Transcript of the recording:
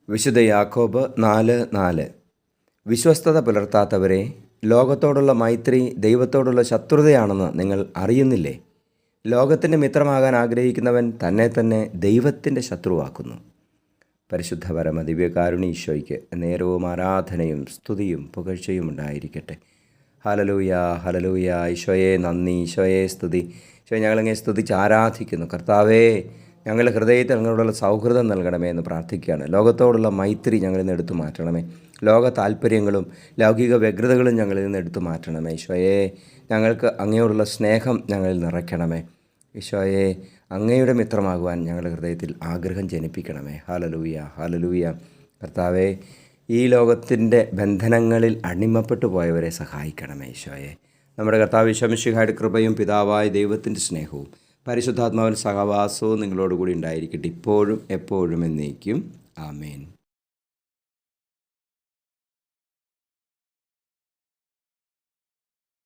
വിശുദ്ധ യാക്കോബ് 4:4. വിശ്വസ്തത പുലർത്താത്തവരെ, ലോകത്തോടുള്ള മൈത്രി ദൈവത്തോടുള്ള ശത്രുതയാണെന്ന് നിങ്ങൾ അറിയുന്നില്ലേ? ലോകത്തിൻ്റെ മിത്രമാകാൻ ആഗ്രഹിക്കുന്നവൻ തന്നെ തന്നെ ദൈവത്തിൻ്റെ ശത്രുവാക്കുന്നു. പരിശുദ്ധ പരമ ദിവ്യകാരുണ്യ ഈശോയ്ക്ക് നേരവും ആരാധനയും സ്തുതിയും പുകഴ്ചയും ഉണ്ടായിരിക്കട്ടെ. Hallelujah, hallelujah. ഈശോയെ നന്ദി, ഈശോയെ സ്തുതി. ഈശോ, ഞങ്ങളങ്ങേ സ്തുതിച്ച് ആരാധിക്കുന്നു. കർത്താവേ, ഞങ്ങളുടെ ഹൃദയത്തിൽ ഞങ്ങളോടുള്ള സൗഹൃദം നൽകണമേ എന്ന് പ്രാർത്ഥിക്കുകയാണ്. ലോകത്തോടുള്ള മൈത്രി ഞങ്ങളിൽ നിന്ന് എടുത്തു മാറ്റണമേ. ലോക താല്പര്യങ്ങളും ലൗകിക വ്യഗ്രതകളും ഞങ്ങളിൽ നിന്ന് എടുത്തു മാറ്റണമേ. ഈശോയെ, ഞങ്ങൾക്ക് അങ്ങയോടുള്ള സ്നേഹം ഞങ്ങളിൽ നിറയ്ക്കണമേ. ഈശോയെ, അങ്ങയുടെ മിത്രമാകുവാൻ ഞങ്ങളുടെ ഹൃദയത്തിൽ ആഗ്രഹം ജനിപ്പിക്കണമേ. Hallelujah, hallelujah. കർത്താവേ, ഈ ലോകത്തിൻ്റെ ബന്ധനങ്ങളിൽ അടിമപ്പെട്ടു പോയവരെ സഹായിക്കണമേ. ഈശോയെ, നമ്മുടെ കർത്താവ് ഈശോ മിശിഹായുടെ കൃപയും പിതാവായ ദൈവത്തിൻ്റെ സ്നേഹവും പരിശുദ്ധാത്മാവിൻ്റെ സഹവാസവും നിങ്ങളോടുകൂടി ഉണ്ടായിരിക്കട്ടെ, ഇപ്പോഴും എപ്പോഴും എന്നേക്കും. ആമേൻ.